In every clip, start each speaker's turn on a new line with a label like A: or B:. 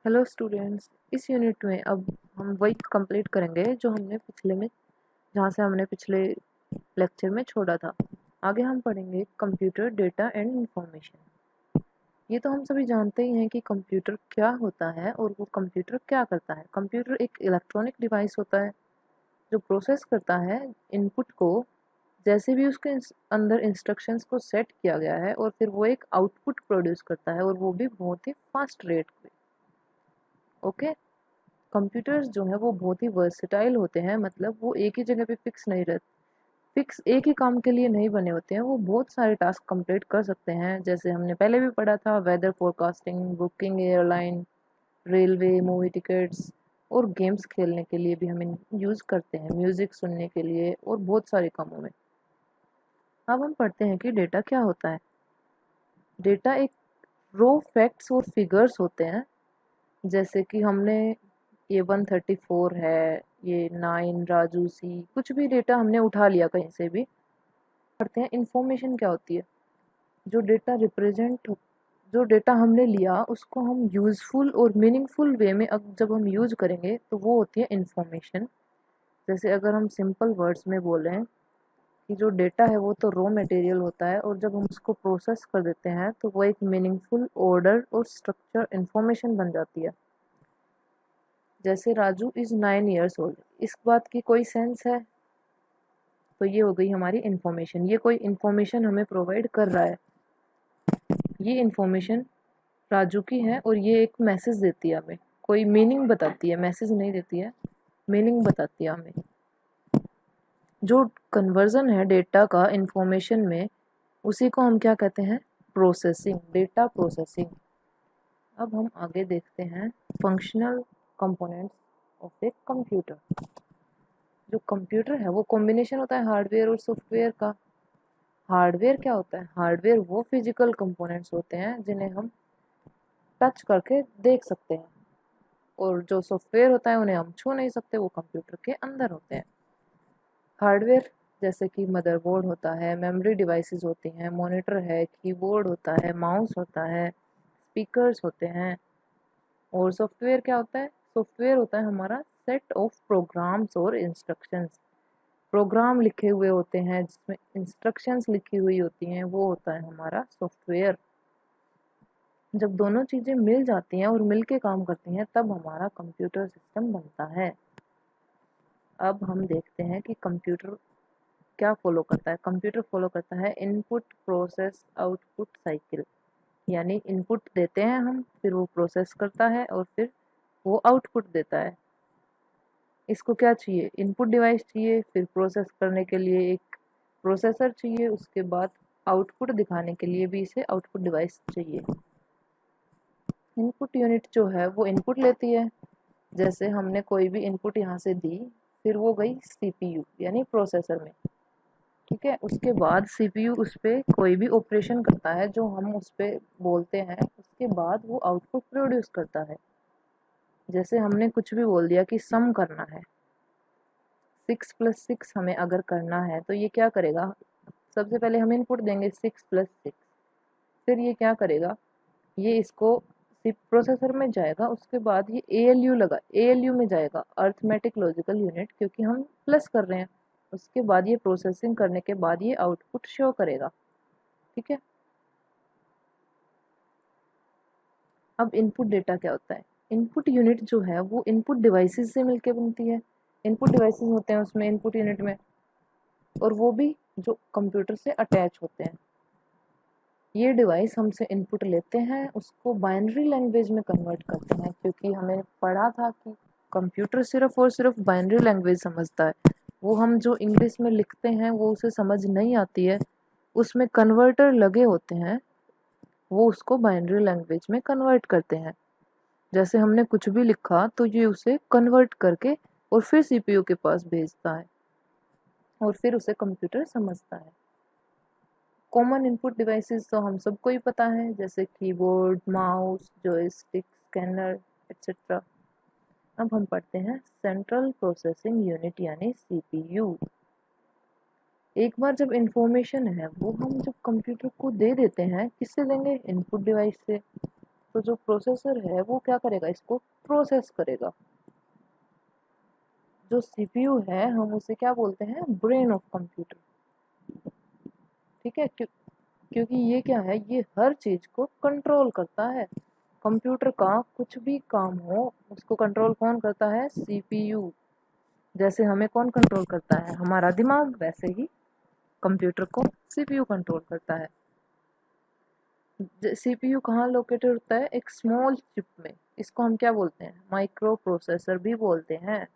A: Hello students. इस unit में अब हम वही कंप्लीट करेंगे जो हमने पिछले में जहाँ से हमने पिछले लेक्चर में छोड़ा था। आगे हम पढ़ेंगे कंप्यूटर डेटा एंड इंफॉर्मेशन। ये तो हम सभी जानते ही हैं कि कंप्यूटर क्या होता है और वो कंप्यूटर क्या करता है। कंप्यूटर एक इलेक्ट्रॉनिक डिवाइस होता है जो प्रोसेस करता है इनपुट को, जैसे भी उसके अंदर इंस्ट्रक्शंस को सेट किया गया है, और फिर वो एक आउटपुट प्रोड्यूस करता है, और वो भी बहुत ही फास्ट रेट पे। ओके। कंप्यूटर्स जो हैं वो बहुत ही वर्सेटाइल होते हैं, मतलब वो एक ही जगह पे फिक्स नहीं रहते, फिक्स एक ही काम के लिए नहीं बने होते हैं। वो बहुत सारे टास्क कंप्लीट कर सकते हैं, जैसे हमने पहले भी पढ़ा था, weather forecasting, booking airline, railway, movie tickets, और गेम्स खेलने के लिए भी हम यूज़ करते हैं, म्यूज़िक सुनने के लिए, और बहुत सारे कामों में। अब हम पढ़ते हैं कि डेटा क्या होता है। डेटा एक रो फैक्ट्स और फिगर्स होते हैं, जैसे कि हमने ये 134 है, ये 9 राजू सी, कुछ भी डेटा हमने उठा लिया कहीं से भी। करते हैं इंफॉर्मेशन क्या होती है। जो डेटा रिप्रेजेंट जो डेटा हमने लिया उसको हम यूज़फुल और मीनिंगफुल वे में अब जब हम यूज़ करेंगे तो वो होती है इंफॉर्मेशन। जैसे अगर हम सिंपल वर्ड्स में बोलें कि जो डेटा है वो तो रॉ मटेरियल होता है, और जब हम उसको प्रोसेस कर देते हैं तो वो एक मीनिंगफुल ऑर्डर और स्ट्रक्चर इंफॉर्मेशन बन जाती है। जैसे राजू इज़ 9 years old, इस बात की कोई सेंस है, तो ये हो गई हमारी इन्फॉर्मेशन। ये कोई इन्फॉर्मेशन हमें प्रोवाइड कर रहा है, ये इन्फॉर्मेशन राजू की है, और ये एक मैसेज देती है हमें, कोई मीनिंग बताती है, मैसेज नहीं देती है, मीनिंग बताती है हमें। जो कन्वर्जन है डेटा का इन्फॉर्मेशन में, उसी को हम क्या कहते हैं, प्रोसेसिंग, डेटा प्रोसेसिंग। अब हम आगे देखते हैं functional components of a computer. जो कंप्यूटर है वो कॉम्बिनेशन होता है हार्डवेयर और सॉफ्टवेयर का। हार्डवेयर क्या होता है? हार्डवेयर वो फिजिकल कंपोनेंट्स होते हैं जिन्हें हम टच करके देख सकते हैं, और जो सॉफ्टवेयर होता है उन्हें हम छू नहीं सकते, वो कंप्यूटर के अंदर होते हैं। हार्डवेयर जैसे कि मदरबोर्ड होता है, मेमोरी डिवाइसेस होती हैं, मॉनिटर है, कीबोर्ड होता है, माउस होता है, स्पीकर्स होते हैं। और सॉफ्टवेयर क्या होता है? सॉफ्टवेयर होता है हमारा सेट ऑफ प्रोग्राम्स और इंस्ट्रक्शंस। प्रोग्राम लिखे हुए होते हैं जिसमें इंस्ट्रक्शंस लिखी हुई होती हैं, वो होता है हमारा सॉफ्टवेयर। जब दोनों चीज़ें मिल जाती हैं और मिल के काम करती हैं तब हमारा कंप्यूटर सिस्टम बनता है। अब हम देखते हैं कि कंप्यूटर क्या फॉलो करता है। कंप्यूटर फॉलो करता है इनपुट प्रोसेस आउटपुट साइकिल, यानी इनपुट देते हैं हम, फिर वो प्रोसेस करता है, और फिर वो आउटपुट देता है। इसको क्या चाहिए? इनपुट डिवाइस चाहिए, फिर प्रोसेस करने के लिए एक प्रोसेसर चाहिए, उसके बाद आउटपुट दिखाने के लिए भी इसे आउटपुट डिवाइस चाहिए। इनपुट यूनिट जो है वो इनपुट लेती है, जैसे हमने कोई भी इनपुट यहाँ से दी, फिर वो गई सीपीयू यानी प्रोसेसर में। ठीक है, उसके बाद सीपीयू उस पर कोई भी ऑपरेशन करता है जो हम उस पर बोलते हैं, उसके बाद वो आउटपुट प्रोड्यूस करता है। जैसे हमने कुछ भी बोल दिया कि सम करना है, 6+6 हमें अगर करना है, तो ये क्या करेगा? सबसे पहले हम इनपुट देंगे 6+6, फिर ये क्या करेगा, ये इसको प्रोसेसर में जाएगा, उसके बाद ये एएलयू में जाएगा, अर्थमेटिक लॉजिकल यूनिट, क्योंकि हम प्लस कर रहे हैं। उसके बाद ये प्रोसेसिंग करने के बाद ये आउटपुट शो करेगा। ठीक है। अब इनपुट डेटा क्या होता है? इनपुट यूनिट जो है वो इनपुट डिवाइसेस से मिलकर बनती है। इनपुट डिवाइसेस होते हैं उसमें इनपुट यूनिट में, और वो भी जो कंप्यूटर से अटैच होते हैं। ये डिवाइस हमसे इनपुट लेते हैं, उसको बाइनरी लैंग्वेज में कन्वर्ट करते हैं, क्योंकि हमें पढ़ा था कि कंप्यूटर सिर्फ और सिर्फ बाइनरी लैंग्वेज समझता है। वो हम जो इंग्लिश में लिखते हैं वो उसे समझ नहीं आती है, उसमें कन्वर्टर लगे होते हैं, वो उसको बाइनरी लैंग्वेज में कन्वर्ट करते हैं। जैसे हमने कुछ भी लिखा तो ये उसे कन्वर्ट करके और फिर सीपीयू के पास भेजता है, और फिर उसे कंप्यूटर समझता है। कॉमन इनपुट डिवाइसेस तो हम सबको ही पता है, जैसे keyboard, mouse, joystick, scanner, etcetera. अब हम पढ़ते हैं सेंट्रल प्रोसेसिंग यूनिट यानी सीपीयू। एक बार जब इंफॉर्मेशन है वो हम जब कंप्यूटर को दे देते हैं, किससे देंगे? इनपुट डिवाइस से। तो जो प्रोसेसर है वो क्या करेगा, इसको प्रोसेस करेगा। जो सीपीयू है हम उसे क्या बोलते हैं, ब्रेन ऑफ कंप्यूटर। ठीक है, क्योंकि ये क्या है, ये हर चीज को कंट्रोल करता है। कंप्यूटर का कुछ भी काम हो उसको कंट्रोल कौन करता है, सीपीयू। जैसे हमें कौन कंट्रोल करता है, हमारा दिमाग, वैसे ही कंप्यूटर को सीपीयू कंट्रोल करता है। सीपीयू कहाँ लोकेटेड होता है, एक स्मॉल चिप में। इसको हम क्या बोलते हैं, माइक्रो प्रोसेसर भी बोलते हैं।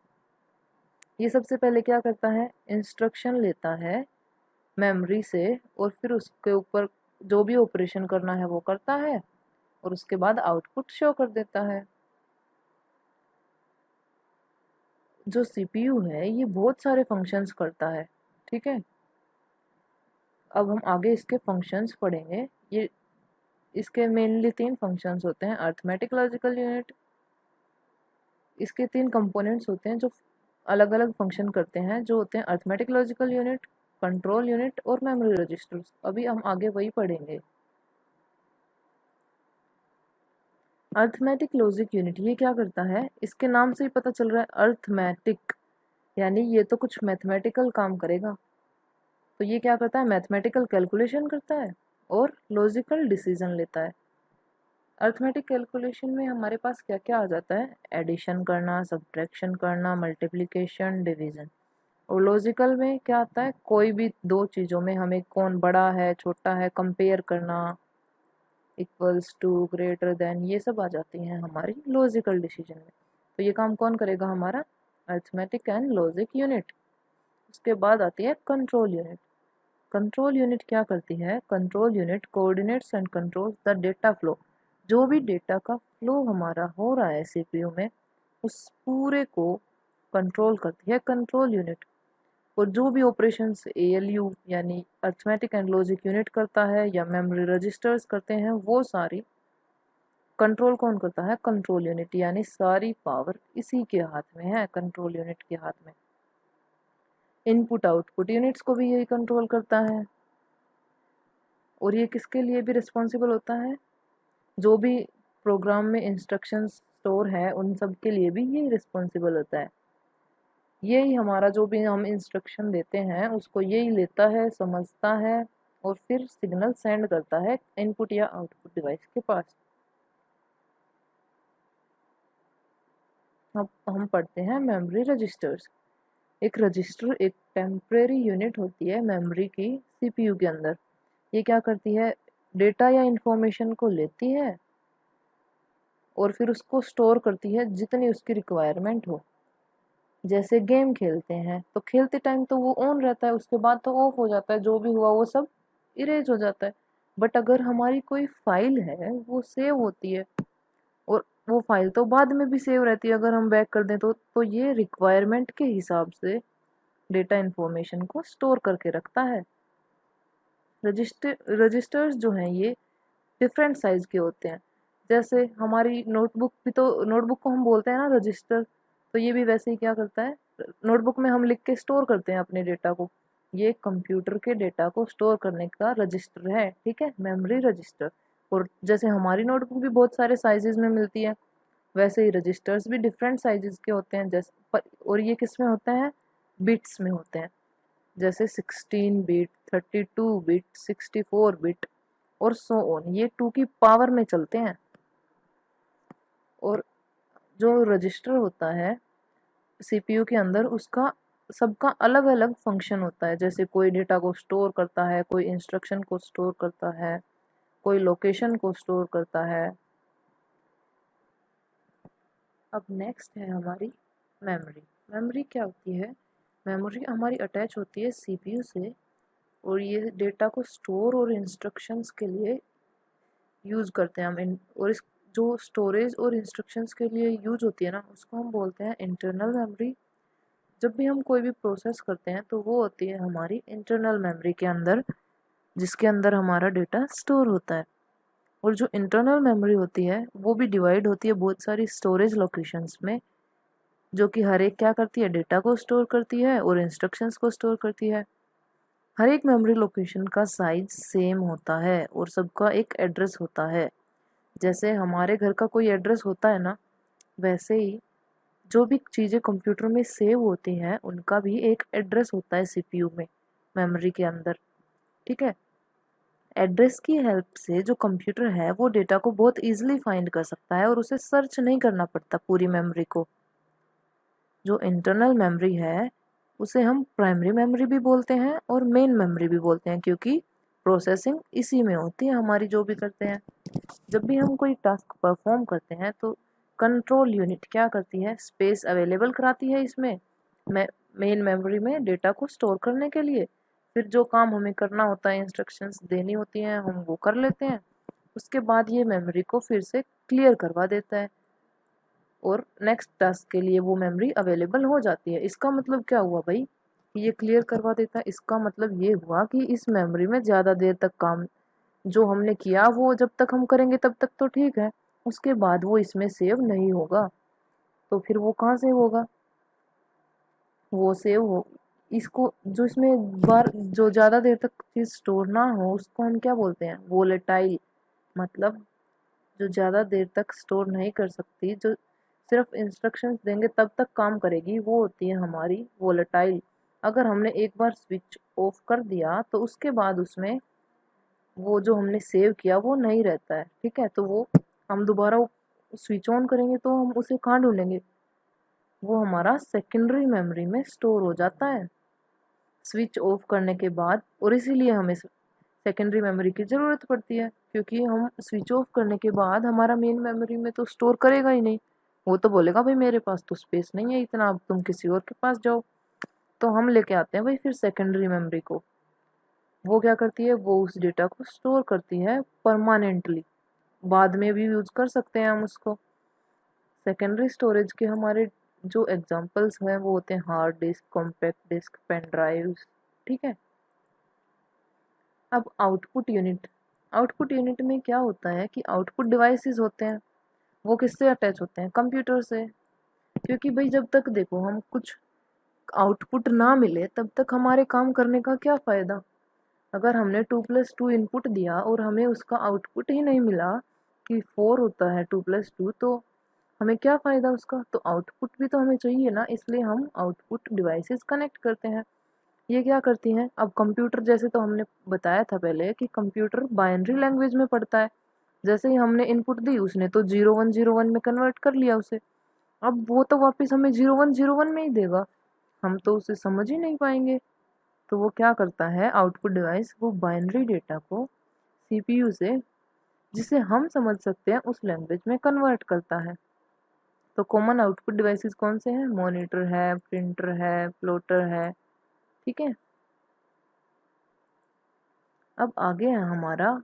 A: ये सबसे पहले क्या करता है, इंस्ट्रक्शन लेता है मेमोरी से और फिर उसके ऊपर जो भी ऑपरेशन करना है वो करता है और उसके बाद आउटपुट शो कर देता है। जो सीपीयू है ये बहुत सारे फंक्शंस करता है। ठीक है, अब हम आगे इसके फंक्शंस पढ़ेंगे। ये इसके मेनली 3 फंक्शंस होते हैं, अरिथमेटिक, लॉजिकल यूनिट। इसके 3 कंपोनेंट्स होते हैं जो अलग अलग फंक्शन करते हैं, जो होते हैं arithmetic, logical unit, control unit और मेमोरी रजिस्टर्स। अभी हम आगे वही पढ़ेंगे। अरिथमेटिक लॉजिक यूनिट ये क्या करता है, इसके नाम से ही पता चल रहा है अरिथमेटिक, यानी ये तो कुछ मैथमेटिकल काम करेगा। तो ये क्या करता है, मैथमेटिकल कैलकुलेशन करता है और लॉजिकल डिसीजन लेता है। अरिथमेटिक कैलकुलेशन में हमारे पास क्या क्या आ जाता है, एडिशन करना, सब्ट्रैक्शन करना, मल्टीप्लिकेशन, डिवीजन। और लॉजिकल में क्या आता है, कोई भी दो चीज़ों में हमें कौन बड़ा है छोटा है कंपेयर करना, इक्वल्स टू, ग्रेटर देन, ये सब आ जाती हैं हमारी लॉजिकल डिसीजन में। तो ये काम कौन करेगा, हमारा अरिथमेटिक एंड लॉजिक यूनिट। उसके बाद आती है कंट्रोल यूनिट। कंट्रोल यूनिट क्या करती है, control unit coordinates and controls the data flow. जो भी डेटा का फ्लो हमारा हो रहा है सीपीयू में उस पूरे को कंट्रोल करती है कंट्रोल यूनिट। और जो भी ऑपरेशंस एएलयू यानी अरिथमेटिक एंड लॉजिक यूनिट करता है या मेमोरी रजिस्टर्स करते हैं वो सारी कंट्रोल कौन करता है, कंट्रोल यूनिट। यानी सारी पावर इसी के हाथ में है, कंट्रोल यूनिट के हाथ में। इनपुट आउटपुट यूनिट्स को भी यही कंट्रोल करता है। और ये किसके लिए भी रिस्पॉन्सिबल होता है, जो भी प्रोग्राम में इंस्ट्रक्शन स्टोर है उन सब के लिए भी यही रिस्पॉन्सिबल होता है। यही हमारा जो भी हम इंस्ट्रक्शन देते हैं उसको यही लेता है, समझता है और फिर सिग्नल सेंड करता है इनपुट या आउटपुट डिवाइस के पास। अब हम पढ़ते हैं मेमोरी रजिस्टर्स। एक रजिस्टर एक टेम्परेरी यूनिट होती है मेमोरी की सीपीयू के अंदर। ये क्या करती है, डेटा या इंफॉर्मेशन को लेती है और फिर उसको स्टोर करती है जितनी उसकी रिक्वायरमेंट हो। जैसे गेम खेलते हैं तो खेलते टाइम तो वो ऑन रहता है, उसके बाद तो ऑफ हो जाता है, जो भी हुआ वो सब इरेज हो जाता है। बट अगर हमारी कोई फाइल है वो सेव होती है और वो फाइल तो बाद में भी सेव रहती है, अगर हम बैक कर दें तो ये रिक्वायरमेंट के हिसाब से डेटा इंफॉर्मेशन को स्टोर करके रखता है। रजिस्टर्स जो हैं ये डिफरेंट साइज के होते हैं। जैसे हमारी नोटबुक भी, तो नोटबुक को हम बोलते हैं ना रजिस्टर, तो ये भी वैसे ही क्या करता है, नोटबुक में हम लिख के स्टोर करते हैं अपने डेटा को। ये कंप्यूटर के डेटा को स्टोर करने का रजिस्टर है। ठीक है, मेमोरी रजिस्टर। और जैसे हमारी नोटबुक भी बहुत सारे साइजेस में मिलती है वैसे ही रजिस्टर्स भी डिफरेंट साइजेस के होते हैं। और ये किस में होते हैं, बिट्स में होते हैं। जैसे 16 बिट, 32 बिट, 64 बिट और सो ऑन, ये 2 की पावर में चलते हैं। और जो रजिस्टर होता है सीपीयू के अंदर उसका सबका अलग अलग फंक्शन होता है। जैसे कोई डेटा को स्टोर करता है, कोई इंस्ट्रक्शन को स्टोर करता है, कोई लोकेशन को स्टोर करता है। अब नेक्स्ट है हमारी मेमोरी। मेमोरी क्या होती है, मेमोरी हमारी अटैच होती है सीपीयू से और ये डेटा को स्टोर और इंस्ट्रक्शंस के लिए यूज़ करते हैं हम। और इस जो स्टोरेज और इंस्ट्रक्शंस के लिए यूज होती है ना उसको हम बोलते हैं इंटरनल मेमोरी। जब भी हम कोई भी प्रोसेस करते हैं तो वो होती है हमारी इंटरनल मेमोरी के अंदर, जिसके अंदर हमारा डेटा स्टोर होता है। और जो इंटरनल मेमोरी होती है वो भी डिवाइड होती है बहुत सारी स्टोरेज लोकेशंस में, जो कि हर एक क्या करती है, डेटा को स्टोर करती है और इंस्ट्रक्शंस को स्टोर करती है। हर एक मेमोरी लोकेशन का साइज सेम होता है और सबका एक एड्रेस होता है। जैसे हमारे घर का कोई एड्रेस होता है ना, वैसे ही जो भी चीज़ें कंप्यूटर में सेव होती हैं उनका भी एक एड्रेस होता है सीपीयू में, मेमोरी के अंदर। ठीक है। एड्रेस की हेल्प से जो कंप्यूटर है वो डेटा को बहुत इजीली फाइंड कर सकता है और उसे सर्च नहीं करना पड़ता पूरी मेमोरी को। जो इंटरनल मेमोरी है उसे हम प्राइमरी मेमोरी भी बोलते हैं और मेन मेमोरी भी बोलते हैं, क्योंकि प्रोसेसिंग इसी में होती है हमारी जो भी करते हैं। जब भी हम कोई टास्क परफॉर्म करते हैं तो कंट्रोल यूनिट क्या करती है, स्पेस अवेलेबल कराती है इसमें मेन मेमोरी में डेटा को स्टोर करने के लिए। फिर जो काम हमें करना होता है, इंस्ट्रक्शंस देनी होती हैं, हम वो कर लेते हैं। उसके बाद ये मेमोरी को फिर से क्लियर करवा देता है और नेक्स्ट टास्क के लिए वो मेमोरी अवेलेबल हो जाती है। इसका मतलब क्या हुआ भाई, ये क्लियर करवा देता है, इसका मतलब ये हुआ कि इस मेमोरी में ज़्यादा देर तक काम जो हमने किया वो जब तक हम करेंगे तब तक तो ठीक है, उसके बाद वो इसमें सेव नहीं होगा। तो फिर वो कहाँ सेव होगा, वो सेव हो इसको जो इसमें बार जो ज़्यादा देर तक चीज़ स्टोर ना हो उसको हम क्या बोलते हैं, वोलेटाइल। मतलब जो ज़्यादा देर तक स्टोर नहीं कर सकती, जो सिर्फ इंस्ट्रक्शंस देंगे तब तक काम करेगी, वो होती है हमारी वोलेटाइल। अगर हमने एक बार स्विच ऑफ कर दिया तो उसके बाद उसमें वो जो हमने सेव किया वो नहीं रहता है। ठीक है, तो वो हम दोबारा स्विच ऑन करेंगे तो हम उसे कहाँ ढूंढेंगे, वो हमारा सेकेंडरी मेमोरी में स्टोर हो जाता है स्विच ऑफ करने के बाद। और इसीलिए हमें सेकेंडरी मेमोरी की ज़रूरत पड़ती है, क्योंकि हम स्विच ऑफ करने के बाद हमारा मेन मेमोरी में तो स्टोर करेगा ही नहीं। वो तो बोलेगा भाई मेरे पास तो स्पेस नहीं है इतना, अब तुम किसी और के पास जाओ। तो हम लेके आते हैं भाई फिर सेकेंडरी मेमोरी को। वो क्या करती है, वो उस डेटा को स्टोर करती है परमानेंटली, बाद में भी यूज कर सकते हैं हम उसको। सेकेंडरी स्टोरेज के हमारे जो एग्जांपल्स हैं वो होते हैं hard disk, compact disc, pen drives. ठीक है। अब आउटपुट यूनिट में क्या होता है कि आउटपुट डिवाइसेस होते हैं, वो किससे अटैच होते हैं, कंप्यूटर से। क्योंकि भाई जब तक देखो हम कुछ आउटपुट ना मिले तब तक हमारे काम करने का क्या फ़ायदा। अगर हमने 2+2 इनपुट दिया और हमें उसका आउटपुट ही नहीं मिला कि 4 होता है 2+2, तो हमें क्या फ़ायदा उसका। तो आउटपुट भी तो हमें चाहिए ना, इसलिए हम आउटपुट डिवाइसेस कनेक्ट करते हैं। ये क्या करती हैं, अब कंप्यूटर जैसे तो हमने बताया था पहले कि कंप्यूटर बाइनरी लैंग्वेज में पढ़ता है। जैसे ही हमने इनपुट दी उसने तो 0101 में कन्वर्ट कर लिया उसे। अब वो तो वापस हमें 0101 में ही देगा, हम तो उसे समझ ही नहीं पाएंगे। तो वो क्या करता है आउटपुट डिवाइस, वो बाइनरी डेटा को सीपीयू से जिसे हम समझ सकते हैं उस लैंग्वेज में कन्वर्ट करता है। तो कॉमन आउटपुट डिवाइसेस कौन से हैं, मॉनिटर है, प्रिंटर है, प्लॉटर है। ठीक है। अब आगे है हमारा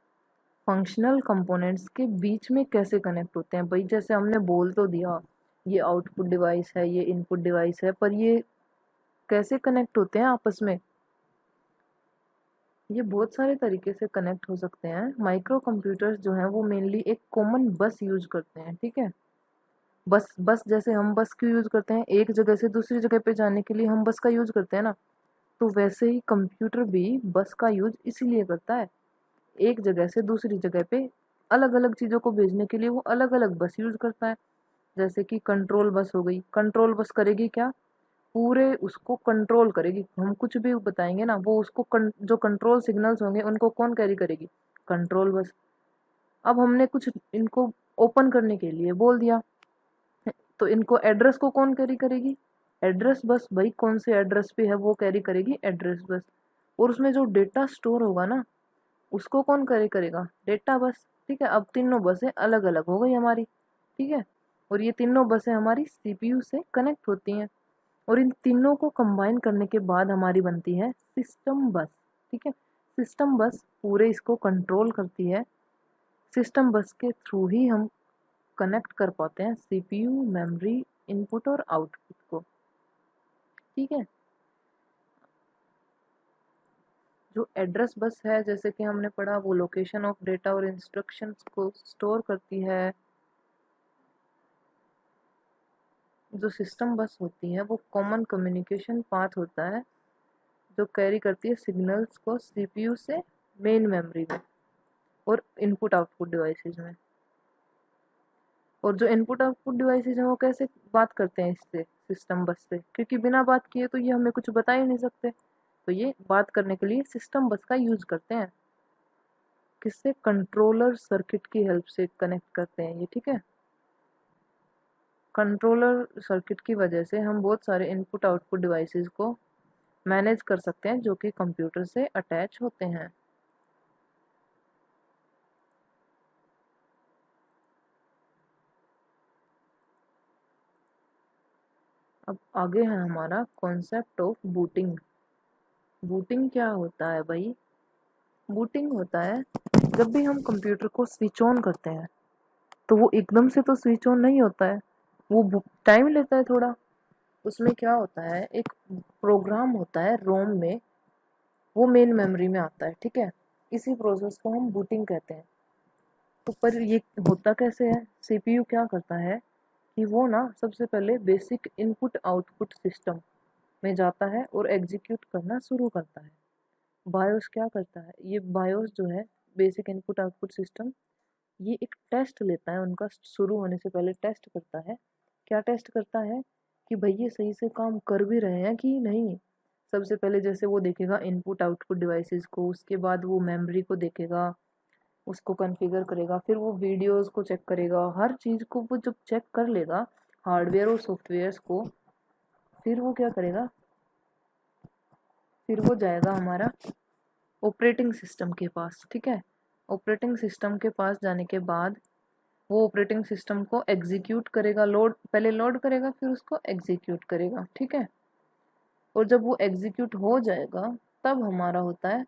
A: फंक्शनल कंपोनेंट्स के बीच में कैसे कनेक्ट होते हैं। भाई जैसे हमने बोल तो दिया ये आउटपुट डिवाइस है, ये इनपुट डिवाइस है, पर ये कैसे कनेक्ट होते हैं आपस में। ये बहुत सारे तरीके से कनेक्ट हो सकते हैं। माइक्रो कंप्यूटर्स जो हैं वो मेनली एक कॉमन बस यूज करते हैं। ठीक है। बस बस जैसे हम बस क्यों यूज करते हैं, एक जगह से दूसरी जगह पे जाने के लिए हम बस का यूज करते हैं ना। तो वैसे ही कंप्यूटर भी बस का यूज इसीलिए करता है, एक जगह से दूसरी जगह पे अलग अलग चीज़ों को भेजने के लिए वो अलग अलग बस यूज करता है। जैसे कि कंट्रोल बस हो गई, कंट्रोल बस करेगी क्या, पूरे उसको कंट्रोल करेगी। हम कुछ भी बताएंगे ना वो उसको जो कंट्रोल सिग्नल्स होंगे उनको कौन कैरी करेगी, कंट्रोल बस। अब हमने कुछ इनको ओपन करने के लिए बोल दिया तो इनको एड्रेस को कौन कैरी करेगी, एड्रेस बस। भाई कौन से एड्रेस पे है वो कैरी करेगी एड्रेस बस। और उसमें जो डेटा स्टोर होगा ना उसको कौन कैरी करेगा, डेटा बस। ठीक है। अब तीनों बसें अलग अलग हो गई हमारी। ठीक है। और ये तीनों बसें हमारी सीपीयू से कनेक्ट होती हैं और इन तीनों को कंबाइन करने के बाद हमारी बनती है सिस्टम बस। ठीक है। सिस्टम बस पूरे इसको कंट्रोल करती है। सिस्टम बस के थ्रू ही हम कनेक्ट कर पाते हैं सीपीयू, मेमोरी, इनपुट और आउटपुट को। ठीक है। जो एड्रेस बस है जैसे कि हमने पढ़ा वो लोकेशन ऑफ डेटा और इंस्ट्रक्शंस को स्टोर करती है। जो सिस्टम बस होती है वो कॉमन कम्युनिकेशन पाथ होता है जो कैरी करती है सिग्नल्स को सीपीयू से मेन मेमोरी में और इनपुट आउटपुट डिवाइसेस में। और जो इनपुट आउटपुट डिवाइसेज हैं वो कैसे बात करते हैं इससे, सिस्टम बस से, क्योंकि बिना बात किए तो ये हमें कुछ बता ही नहीं सकते। तो ये बात करने के लिए सिस्टम बस का यूज करते हैं। किससे? कंट्रोलर सर्किट की हेल्प से कनेक्ट करते हैं ये, ठीक है। कंट्रोलर सर्किट की वजह से हम बहुत सारे इनपुट आउटपुट डिवाइसेस को मैनेज कर सकते हैं जो कि कंप्यूटर से अटैच होते हैं। अब आगे है हमारा कॉन्सेप्ट ऑफ बूटिंग। बूटिंग क्या होता है भाई? बूटिंग होता है जब भी हम कंप्यूटर को स्विच ऑन करते हैं तो वो एकदम से तो स्विच ऑन नहीं होता है, वो टाइम लेता है थोड़ा। उसमें क्या होता है, एक प्रोग्राम होता है रोम में, वो मेन मेमोरी में आता है, ठीक है। इसी प्रोसेस को हम बूटिंग कहते हैं। तो पर ये होता कैसे है? सीपीयू क्या करता है कि वो ना सबसे पहले बेसिक इनपुट आउटपुट सिस्टम में जाता है और एग्जीक्यूट करना शुरू करता है। बायोस क्या करता है, ये बायोस जो है, बेसिक इनपुट आउटपुट सिस्टम, ये एक टेस्ट लेता है, उनका शुरू होने से पहले टेस्ट करता है। क्या टेस्ट करता है? कि भाई ये सही से काम कर भी रहे हैं कि नहीं। सबसे पहले जैसे वो देखेगा इनपुट आउटपुट डिवाइसेस को, उसके बाद वो मेमोरी को देखेगा, उसको कॉन्फ़िगर करेगा, फिर वो वीडियोस को चेक करेगा, हर चीज़ को वो जब चेक कर लेगा, हार्डवेयर और सॉफ्टवेयर्स को, फिर वो क्या करेगा, फिर वो जाएगा हमारा ऑपरेटिंग सिस्टम के पास, ठीक है। ऑपरेटिंग सिस्टम के पास जाने के बाद वो ऑपरेटिंग सिस्टम को एग्जीक्यूट करेगा, लोड पहले लोड करेगा फिर उसको एग्जीक्यूट करेगा, ठीक है। और जब वो एग्जीक्यूट हो जाएगा तब हमारा होता है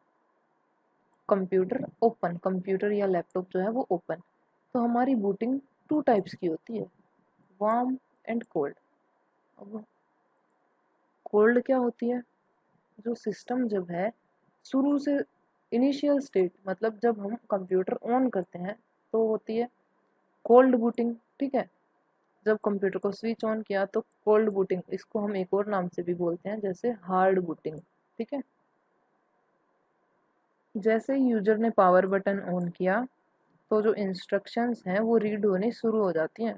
A: कंप्यूटर ओपन, कंप्यूटर या लैपटॉप जो है वो ओपन। तो हमारी बूटिंग टू टाइप्स की होती है, वार्म एंड कोल्ड। अब कोल्ड क्या होती है? जो सिस्टम जब है शुरू से, इनिशियल स्टेट मतलब जब हम कंप्यूटर ऑन करते हैं तो होती है कोल्ड बूटिंग, ठीक है। जब कंप्यूटर को स्विच ऑन किया तो कोल्ड बूटिंग, इसको हम एक और नाम से भी बोलते हैं जैसे हार्ड बूटिंग, ठीक है। जैसे यूजर ने पावर बटन ऑन किया तो जो इंस्ट्रक्शंस हैं वो रीड होने शुरू हो जाती हैं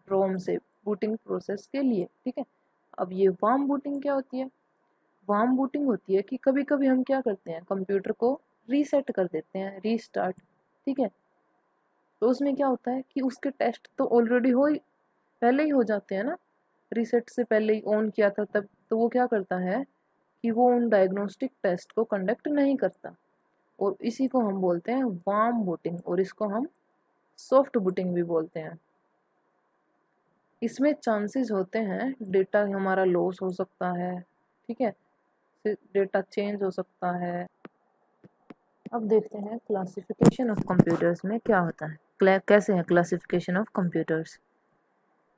A: रोम से बूटिंग प्रोसेस के लिए, ठीक है। अब ये वार्म बूटिंग क्या होती है? वार्म बूटिंग होती है कि कभी कभी हम क्या करते हैं, कंप्यूटर को रीसेट कर देते हैं, रीस्टार्ट, ठीक है। तो उसमें क्या होता है कि उसके टेस्ट तो ऑलरेडी हो ही, पहले ही हो जाते हैं ना, रीसेट से पहले ही ऑन किया था तब, तो वो क्या करता है कि वो उन डायग्नोस्टिक टेस्ट को कंडक्ट नहीं करता। और इसी को हम बोलते हैं वार्म बूटिंग, और इसको हम सॉफ्ट बूटिंग भी बोलते हैं। इसमें चांसेस होते हैं डेटा हमारा लॉस हो सकता है, ठीक है, डेटा चेंज हो सकता है। अब देखते हैं क्लासिफिकेशन ऑफ कंप्यूटर्स में क्या होता है, कैसे है क्लासिफिकेशन ऑफ कंप्यूटर्स।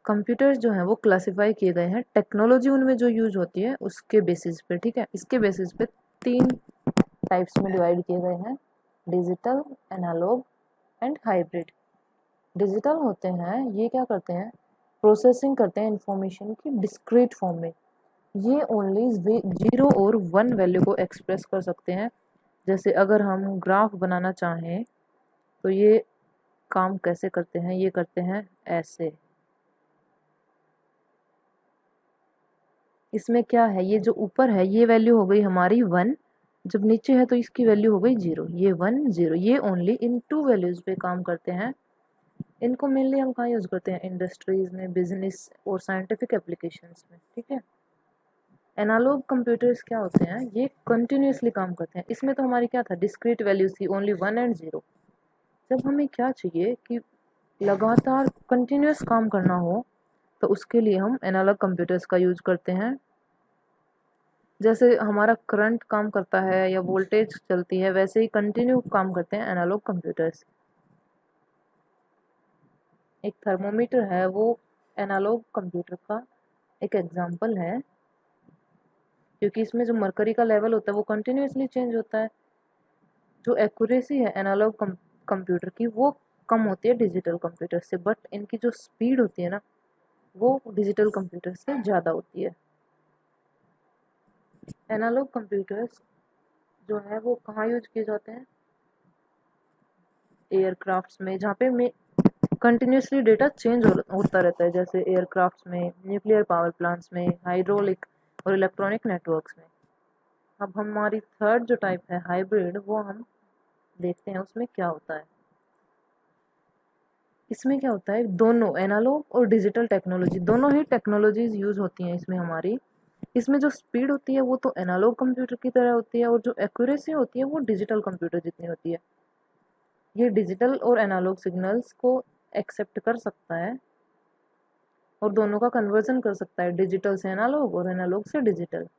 A: कंप्यूटर्स जो हैं वो क्लासिफाई किए गए हैं टेक्नोलॉजी उनमें जो यूज होती है उसके बेसिस पे, ठीक है। इसके बेसिस पे तीन टाइप्स में डिवाइड किए गए हैं, digital, analogue and hybrid. Digital होते हैं, ये क्या करते हैं, प्रोसेसिंग करते हैं इंफॉर्मेशन की डिस्क्रीट फॉर्म में। ये ओनली 0 और 1 वैल्यू को एक्सप्रेस कर सकते हैं। जैसे अगर हम ग्राफ बनाना चाहें तो ये काम कैसे करते हैं, ये करते हैं ऐसे। इसमें क्या है, ये जो ऊपर है ये वैल्यू हो गई हमारी 1, जब नीचे है तो इसकी वैल्यू हो गई 0, ये 1 0, ये ओनली इन टू वैल्यूज पे काम करते हैं। इनको मेनली हम कहाँ यूज करते हैं, इंडस्ट्रीज में, बिजनेस और साइंटिफिक एप्लीकेशंस में, ठीक है। एनालॉग कंप्यूटर्स क्या होते हैं, ये कंटिन्यूसली काम करते हैं। इसमें तो हमारी क्या था, डिस्क्रीट वैल्यूज थी ओनली 1 एंड 0। जब हमें क्या चाहिए कि लगातार कंटिन्यूस काम करना हो तो उसके लिए हम एनालॉग कंप्यूटर्स का यूज करते हैं। जैसे हमारा करंट काम करता है या वोल्टेज चलती है वैसे ही कंटिन्यू काम करते हैं एनालॉग कंप्यूटर्स। एक थर्मोमीटर है, वो एनालॉग कंप्यूटर का एक एग्जांपल है, क्योंकि इसमें जो मरकरी का लेवल होता है वो कंटिन्यूसली चेंज होता है। जो एक्यूरेसी है एनालॉग कंप्यूटर की वो कम होती है डिजिटल कंप्यूटर से, बट इनकी जो स्पीड होती है ना वो डिजिटल कंप्यूटर से ज़्यादा होती है। एनालॉग कंप्यूटर्स जो है वो कहाँ यूज किए जाते हैं, एयरक्राफ्ट्स में, जहाँ पे कंटिन्यूसली डेटा चेंज होता रहता है, जैसे एयरक्राफ्ट्स में, न्यूक्लियर पावर प्लांट्स में, हाइड्रोलिक और इलेक्ट्रॉनिक नेटवर्क्स में। अब हमारी थर्ड जो टाइप है हाइब्रिड, वो हम देखते हैं उसमें क्या होता है। इसमें क्या होता है, दोनों एनालॉग और डिजिटल टेक्नोलॉजी, दोनों ही टेक्नोलॉजीज यूज होती हैं इसमें हमारी। इसमें जो स्पीड होती है वो तो एनालॉग कंप्यूटर की तरह होती है, और जो एक्यूरेसी होती है वो डिजिटल कंप्यूटर जितनी होती है। ये डिजिटल और एनालॉग सिग्नल्स को एक्सेप्ट कर सकता है और दोनों का कन्वर्जन कर सकता है, डिजिटल से एनालॉग और एनालॉग से डिजिटल।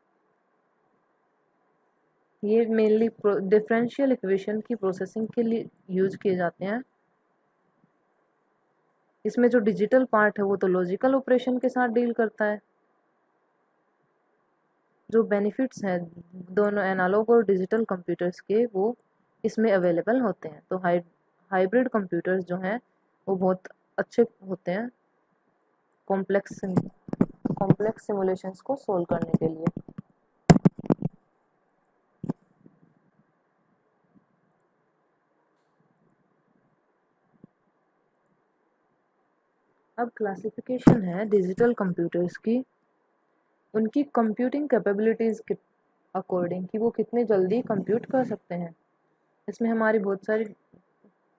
A: ये मेनली डिफरेंशियल इक्वेशन की प्रोसेसिंग के लिए यूज किए जाते हैं। इसमें जो डिजिटल पार्ट है वो तो लॉजिकल ऑपरेशन के साथ डील करता है। जो बेनिफिट्स हैं दोनों एनालॉग और डिजिटल कंप्यूटर्स के, वो इसमें अवेलेबल होते हैं। तो हाइब्रिड कंप्यूटर्स जो हैं वो बहुत अच्छे होते हैं कॉम्प्लेक्स सिमुलेशंस को सोल्व करने के लिए। अब क्लासिफिकेशन है डिजिटल कंप्यूटर्स की, उनकी कंप्यूटिंग कैपेबिलिटीज़ के अकॉर्डिंग कि वो कितने जल्दी कंप्यूट कर सकते हैं। इसमें हमारी बहुत सारी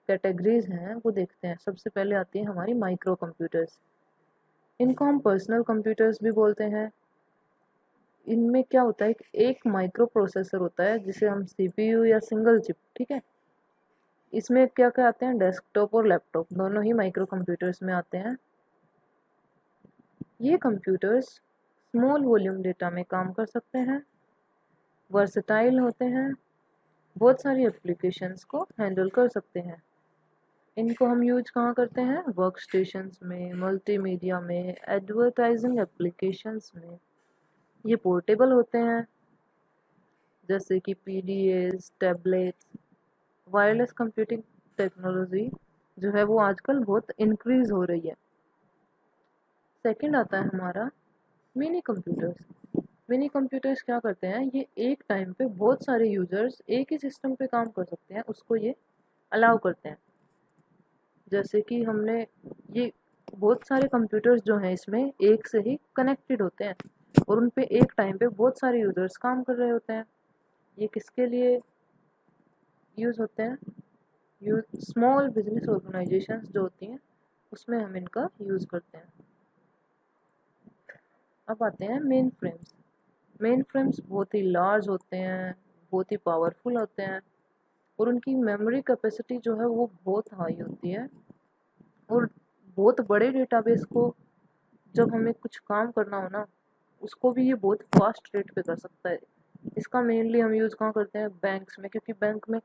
A: कैटेगरीज हैं, वो देखते हैं। सबसे पहले आती है हमारी माइक्रो कंप्यूटर्स। इनको हम पर्सनल कंप्यूटर्स भी बोलते हैं। इनमें क्या होता है कि एक माइक्रो प्रोसेसर होता है जिसे हम सीपीयू या सिंगल चिप, ठीक है। इसमें क्या क्या आते हैं, डेस्कटॉप और लैपटॉप दोनों ही माइक्रो कंप्यूटर्स में आते हैं। ये कंप्यूटर्स स्मॉल वॉल्यूम डेटा में काम कर सकते हैं, वर्सटाइल होते हैं, बहुत सारी एप्लीकेशंस को हैंडल कर सकते हैं। इनको हम यूज कहाँ करते हैं, वर्क स्टेशंस में, मल्टीमीडिया में, एडवर्टाइजिंग एप्लीकेशंस में। ये पोर्टेबल होते हैं, जैसे कि PDS, tablets. Wireless computing technology जो है वो आजकल बहुत इंक्रीज हो रही है। सेकंड आता है हमारा मिनी कंप्यूटर्स। मिनी कंप्यूटर्स क्या करते हैं, ये एक टाइम पे बहुत सारे यूजर्स एक ही सिस्टम पे काम कर सकते हैं, उसको ये अलाउ करते हैं। जैसे कि हमने ये बहुत सारे कंप्यूटर्स जो हैं इसमें एक से ही कनेक्टेड होते हैं, और उन पे एक टाइम पे बहुत सारे यूजर्स काम कर रहे होते हैं। ये किसके लिए यूज़ होते हैं, स्मॉल बिजनेस ऑर्गेनाइजेशंस जो होती हैं उसमें हम इनका यूज़ करते हैं। अब आते हैं मेन फ्रेम्स। मेन फ्रेम्स बहुत ही लार्ज होते हैं, बहुत ही पावरफुल होते हैं, और उनकी मेमोरी कैपेसिटी जो है वो बहुत हाई होती है, और बहुत बड़े डेटाबेस को जब हमें कुछ काम करना हो ना, उसको भी ये बहुत फास्ट रेट पे कर सकता है। इसका मेनली हम यूज़ कहाँ करते हैं, बैंक्स में, क्योंकि बैंक में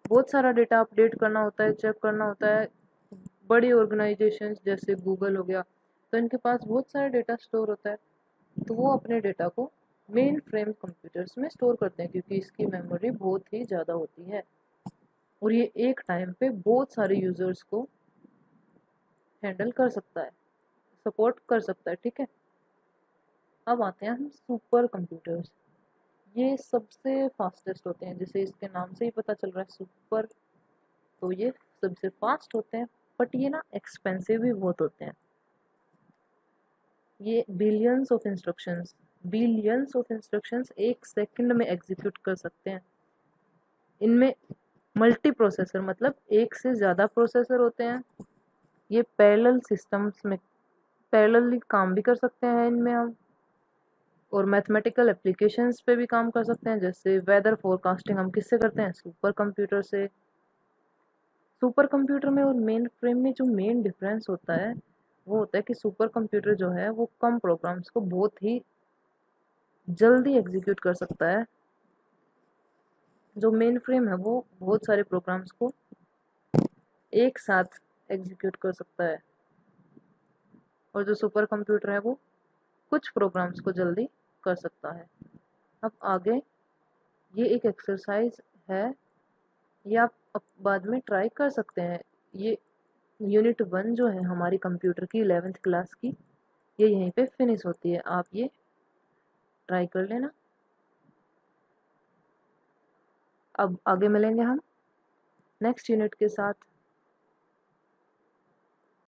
A: बहुत सारा डेटा अपडेट करना होता है, चेक करना होता है। बड़ी ऑर्गेनाइजेशंस जैसे गूगल हो गया, तो इनके पास बहुत सारा डेटा स्टोर होता है, तो वो अपने डेटा को मेन फ्रेम कंप्यूटर्स में स्टोर करते हैं, क्योंकि इसकी मेमोरी बहुत ही ज़्यादा होती है, और ये एक टाइम पे बहुत सारे यूजर्स को हैंडल कर सकता है, सपोर्ट कर सकता है, ठीक है। अब आते हैं हम सुपर कंप्यूटर्स। ये सबसे फास्टेस्ट होते हैं, जैसे इसके नाम से ही पता चल रहा है सुपर, तो ये सबसे फास्ट होते हैं, बट ये ना एक्सपेंसिव भी बहुत होते हैं। ये बिलियंस ऑफ इंस्ट्रक्शंस एक सेकंड में एग्जीक्यूट कर सकते हैं। इनमें मल्टी प्रोसेसर मतलब एक से ज़्यादा प्रोसेसर होते हैं। ये पैरेलल सिस्टम्स में पैरेलली काम भी कर सकते हैं इनमें हम, और मैथमेटिकल एप्लीकेशंस पे भी काम कर सकते हैं, जैसे वेदर फोरकास्टिंग हम किससे करते हैं, सुपर कंप्यूटर से। सुपर कंप्यूटर में और मेन फ्रेम में जो मेन डिफरेंस होता है वो होता है कि सुपर कंप्यूटर जो है वो कम प्रोग्राम्स को बहुत ही जल्दी एग्जीक्यूट कर सकता है। जो मेन फ्रेम है वो बहुत सारे प्रोग्राम्स को एक साथ एग्जीक्यूट कर सकता है, और जो सुपर कंप्यूटर है वो कुछ प्रोग्राम्स को जल्दी कर सकता है। अब आगे ये एक एक्सरसाइज है, ये आप बाद में ट्राई कर सकते हैं। ये यूनिट 1 जो है हमारी कंप्यूटर की 11th क्लास की, ये यहीं पे फिनिश होती है। आप ये ट्राई कर लेना। अब आगे मिलेंगे हम नेक्स्ट यूनिट के साथ।